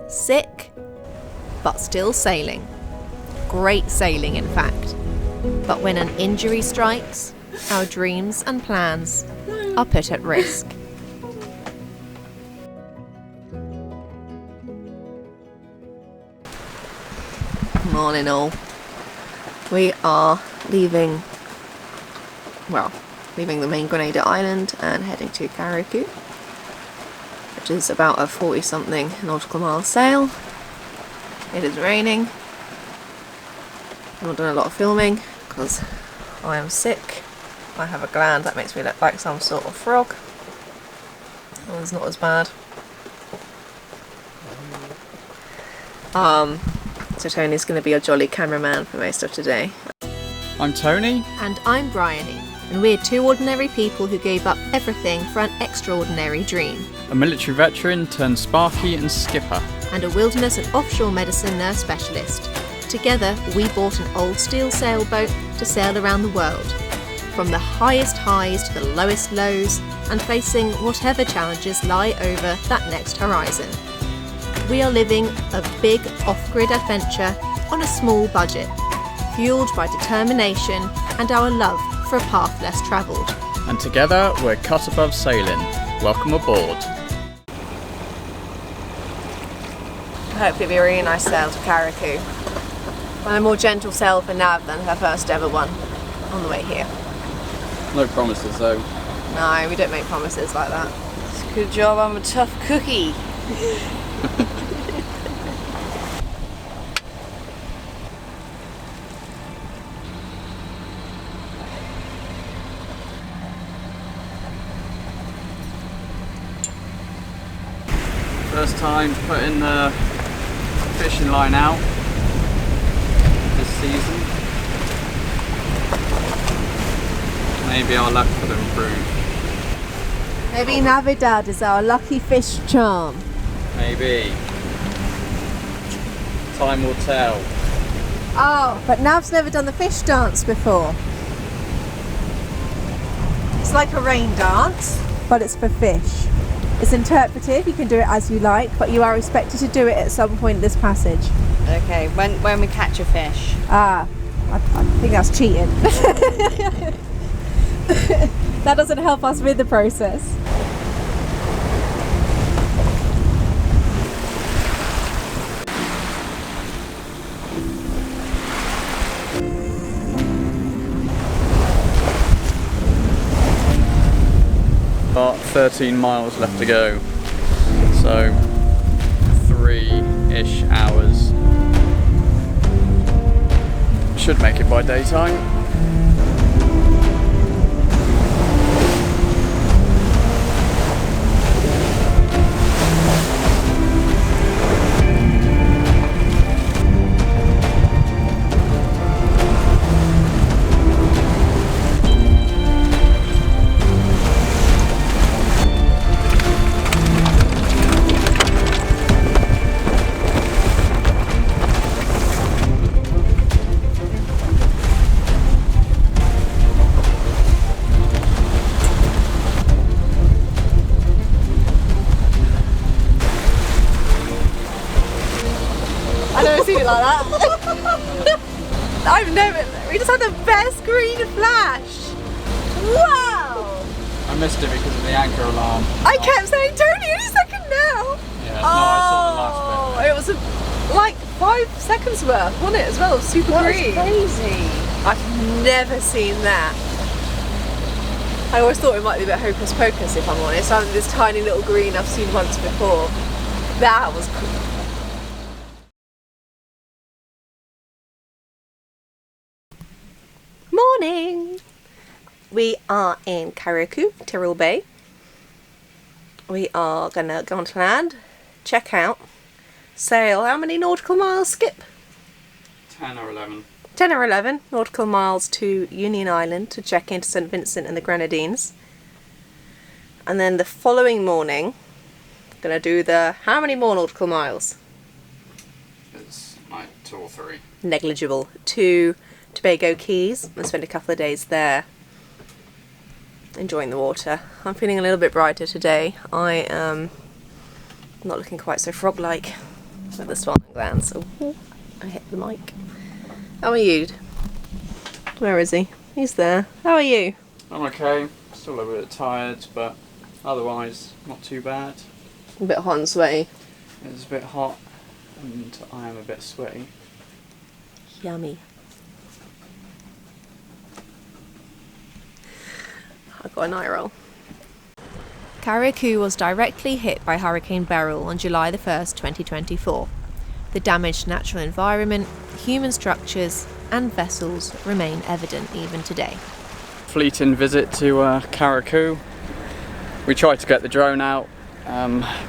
Sick, but still sailing. Great sailing, in fact. But when an injury strikes, our dreams and plans are put at risk. Morning all. We are leaving the main Grenada island and heading to Carriacou, which is about a 40-something nautical mile sail. It is raining. I've not done a lot of filming because I am sick. I have a gland that makes me look like some sort of frog. That one's not as bad. So Tony's going to be a jolly cameraman for most of today. I'm Tony. And I'm Bryony. And we're two ordinary people who gave up everything for an extraordinary dream. A military veteran turned sparky and skipper. And a wilderness and offshore medicine nurse specialist. Together, we bought an old steel sailboat to sail around the world. From the highest highs to the lowest lows, and facing whatever challenges lie over that next horizon. We are living a big off-grid adventure on a small budget, fueled by determination and our love for a path less travelled. And together, we're cut above sailing. Welcome aboard. Hopefully it'll be a really nice sail to Carriacou. And a more gentle sail for Nav than her first ever one on the way here. No promises though. No, we don't make promises like that. Good job, I'm a tough cookie. First time putting the fishing line out this season. Maybe our luck will improve. Maybe Navidad is our lucky fish charm. Maybe. Time will tell. Oh, but Nav's never done the fish dance before. It's like a rain dance, but it's for fish. It's interpretive, you can do it as you like, but you are expected to do it at some point in this passage. Okay, when we catch a fish. I think that's cheating. That doesn't help us with the process. About 13 miles left to go, so 3-ish hours. Should make it by daytime. I've never seen it like that. We just had the best green flash. Wow! I missed it because of the anchor alarm. I kept saying, Tony, any second now. Yeah, no, I saw the last bit. It was like 5 seconds worth, wasn't it, as well? Super green. Crazy. I've never seen that. I always thought it might be a bit hocus pocus, if I'm honest. This tiny little green I've seen once before. That was cool. Morning! We are in Carriacou, Tyrrell Bay. We are going to go onto land, check out, sail how many nautical miles, Skip? 10 or 11. 10 or 11 nautical miles to Union Island to check into St Vincent and the Grenadines. And then the following morning, going to do the, how many more nautical miles? It's like 2 or 3. Negligible. To Tobago Keys and spend a couple of days there enjoying the water. I'm feeling a little bit brighter today. I am not looking quite so frog-like. with the swallowing glands. Oh, I hit the mic. How are you? Where is he? He's there. How are you? I'm okay. Still a bit tired, but otherwise not too bad. A bit hot and sweaty. It's a bit hot and I am a bit sweaty. Yummy. I got an eye roll. Carriacou was directly hit by Hurricane Beryl on July the 1st, 2024. The damaged natural environment, human structures and vessels remain evident even today. Fleeting visit to Carriacou. We tried to get the drone out,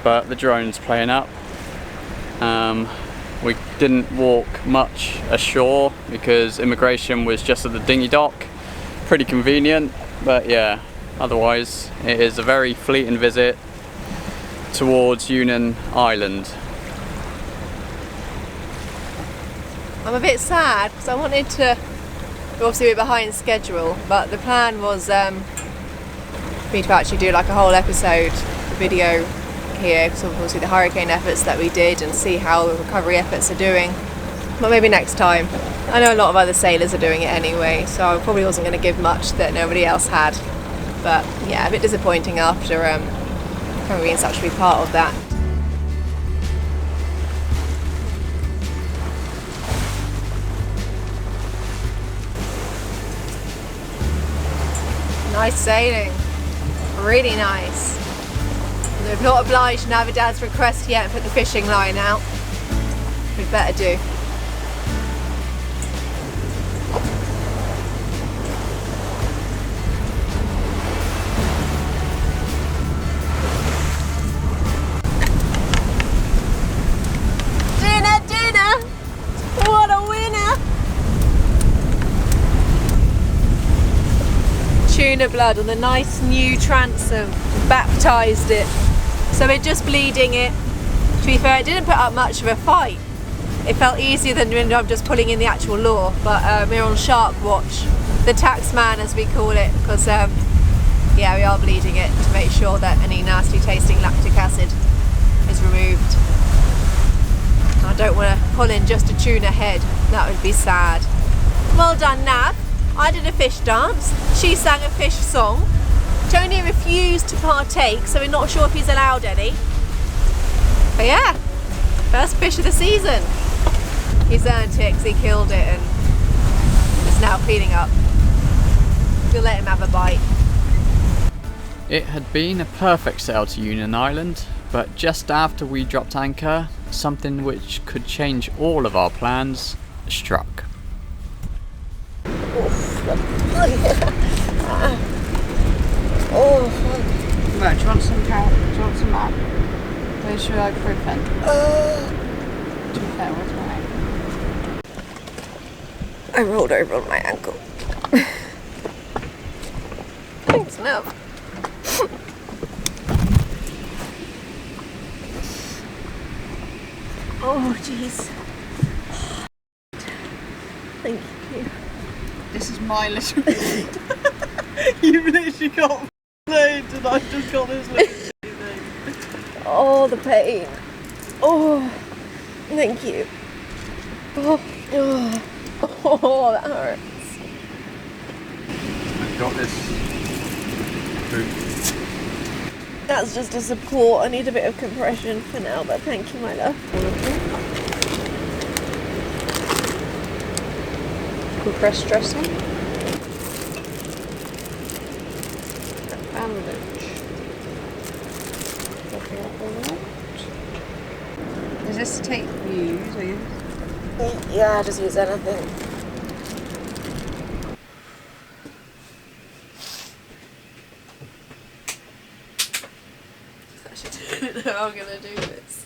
but the drone's playing up. We didn't walk much ashore because immigration was just at the dinghy dock. Pretty convenient, but yeah, otherwise it is a very fleeting visit towards Union Island. I'm a bit sad because I wanted to, obviously we're behind schedule, but the plan was for me to actually do like a whole episode video here, because obviously the hurricane efforts that we did and see how the recovery efforts are doing. But maybe next time. I know a lot of other sailors are doing it anyway, so I probably wasn't going to give much that nobody else had. But yeah, a bit disappointing after having been such a big part of that. Nice sailing, really nice. We've not obliged Navidad's request yet and put the fishing line out. We'd better do. Dinner! What a winner! Tuna blood on the nice new transom. Baptised it. So we're just bleeding it. To be fair, it didn't put up much of a fight. It felt easier than when I'm just pulling in the actual lure, but we're on shark watch. The tax man, as we call it, because yeah, we are bleeding it to make sure that any nasty tasting lactic acid is removed. I don't want to pull in just a tuna head, that would be sad. Well done, Nav. I did a fish dance, she sang a fish song. Tony refused to partake, so we're not sure if he's allowed any. But yeah, first fish of the season. He's earned it because he killed it and it's now cleaning up. We'll let him have a bite. It had been a perfect sail to Union Island, but just after we dropped anchor, something which could change all of our plans struck. Oh, right, do you want some carrot? Do you want some that? Where's your ibuprofen? To be fair, where's mine? I rolled over on my ankle. Thanks, Nav. Oh, jeez. Thank you. This is my little You've literally got laid and I've just got this little thing. Oh, the pain. Oh, thank you. Oh, that hurts. I've got this boot. That's just a support. I need a bit of compression for now, but thank you, my love. Compressed dressing. Bandage. Is this tape you use or use? Yeah, I just use anything. I should know how I'm gonna do this.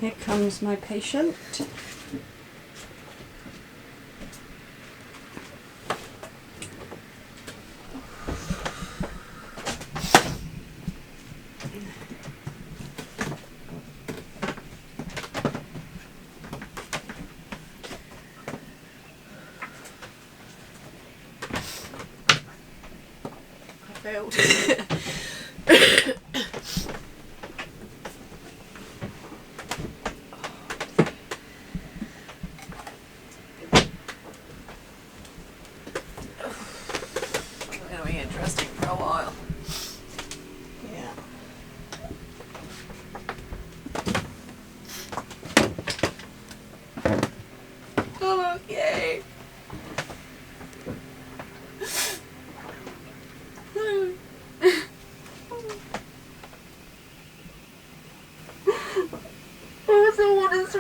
Here comes my patient. Failed.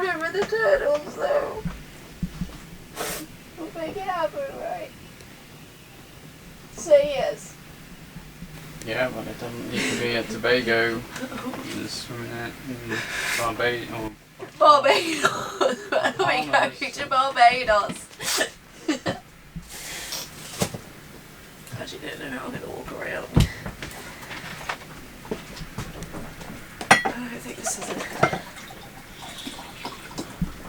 remember the turtles though. We'll make it happen, right? Say yes. Yeah, well, it doesn't need to be at Tobago. It's swimming in Barbados. Barbados. We're going to Barbados. Actually, no, I'm going to walk around. I don't think this is it.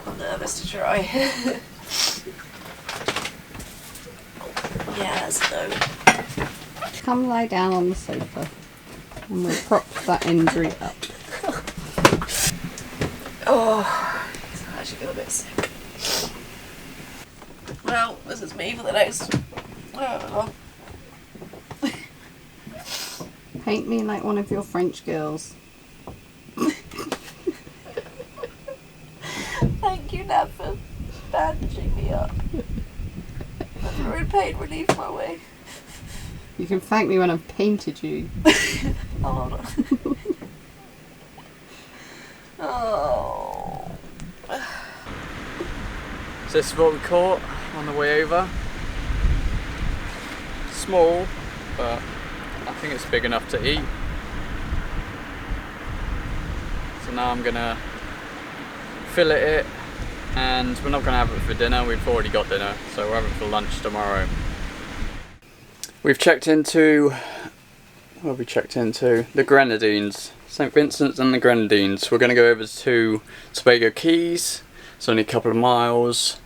I'm nervous to try. Yeah, that's no. Come lie down on the sofa and we'll prop that injury up. Oh, I actually feel a bit sick. Well, this is me for the next. Paint me like one of your French girls. Thank you, Nat, for bandaging me up. I'm throwing pain relief my way. You can thank me when I've painted you. Oh, hold on. Oh. So this is what we caught on the way over. Small, but I think it's big enough to eat. So now I'm gonna fillet it, and we're not gonna have it for dinner. We've already got dinner, so we'll have it for lunch tomorrow. We've checked into, what have we checked into? The Grenadines, St. Vincent's and the Grenadines. We're gonna go over to Tobago Keys. It's only a couple of miles.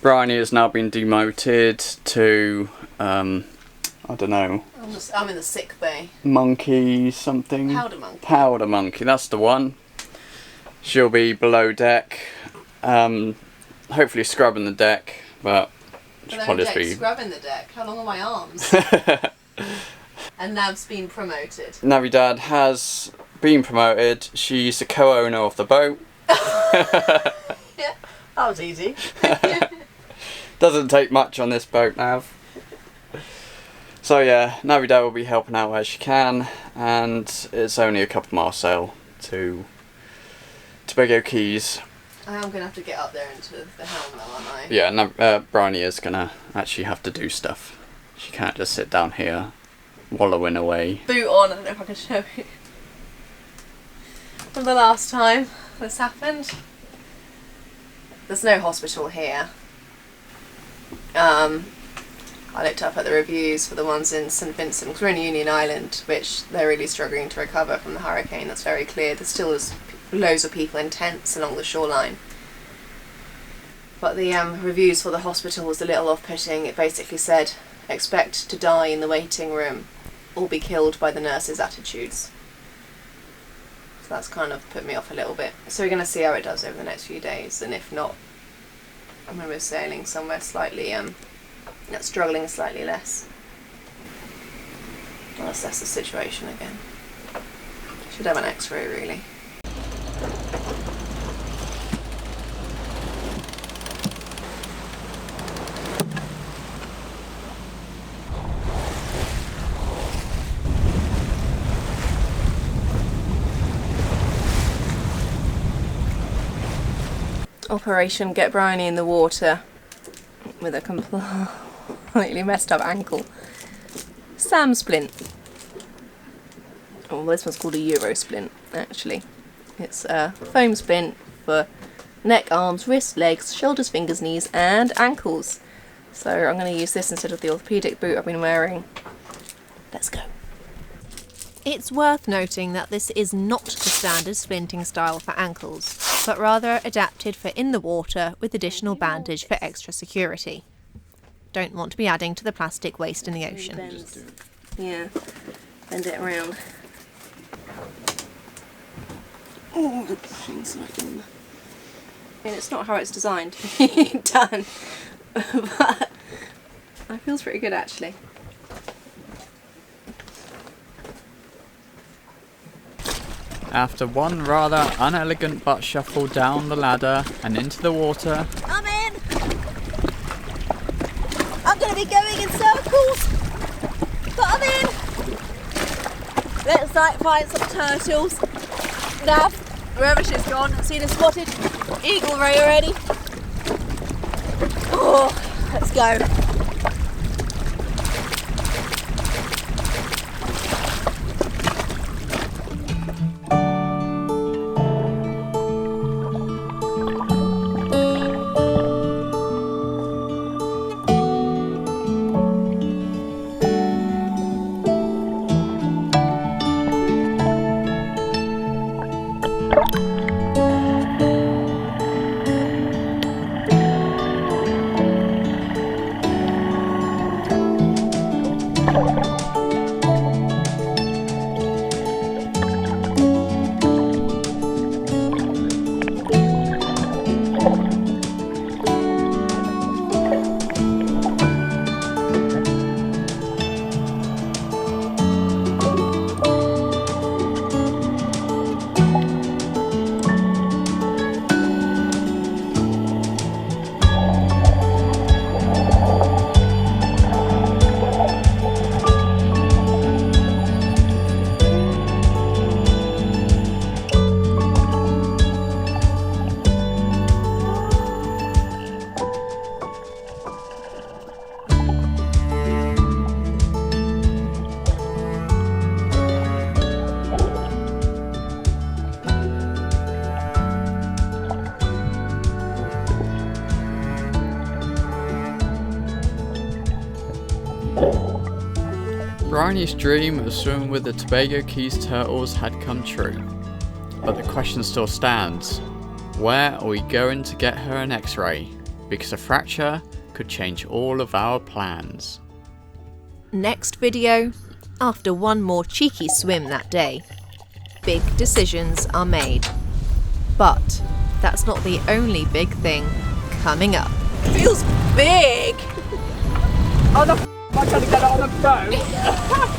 Bryony has now been demoted to, I don't know. I'm in the sick bay. Monkey something. Powder monkey. Powder monkey, that's the one. She'll be below deck, hopefully scrubbing the deck, but she'll probably just be scrubbing the deck. How long are my arms? And Nav's been promoted. Navidad has been promoted. She's the co-owner of the boat. Yeah, that was easy. Doesn't take much on this boat, Nav. So yeah, Navidad will be helping out where she can, and it's only a couple mile sail to Tobago Keys. I am going to have to get up there into the helm though, aren't I? Yeah, Bryony is going to actually have to do stuff. She can't just sit down here, wallowing away. Boot on, I don't know if I can show you. From the last time this happened. There's no hospital here. I looked up at the reviews for the ones in St. Vincent, because we're in Union Island, which they're really struggling to recover from the hurricane. That's very clear. There still is loads of people in tents along the shoreline. But the reviews for the hospital was a little off-putting. It basically said, expect to die in the waiting room or be killed by the nurses' attitudes. So that's kind of put me off a little bit. So we're going to see how it does over the next few days, and if not, I'm going to be sailing somewhere slightly, struggling slightly less. I'll assess the situation again. Should have an X-ray really. Operation Get Bryony in the Water with a completely messed up ankle. Sam splint. Oh, this one's called a Euro splint, actually. It's a foam splint for neck, arms, wrists, legs, shoulders, fingers, knees and ankles. So I'm going to use this instead of the orthopaedic boot I've been wearing. Let's go. It's worth noting that this is not the standard splinting style for ankles, but rather adapted for in the water with additional bandage for extra security. Don't want to be adding to the plastic waste in the ocean. Yeah, bend it around. Oh, the thing's not in. I mean, it's not how it's designed to be done, but it feels pretty good actually. After one rather unelegant butt shuffle down the ladder and into the water, I'm in! I'm going to be going in circles, but I'm in! Let's find some turtles. Nav, wherever she's gone. Seen a spotted eagle ray already. Oh, let's go. Bryony's dream of swimming with the Tobago Keys turtles had come true. But the question still stands. Where are we going to get her an X-ray? Because a fracture could change all of our plans. Next video, after one more cheeky swim that day, big decisions are made. But that's not the only big thing coming up. Feels big. How the f*** am I trying to get it on the boat?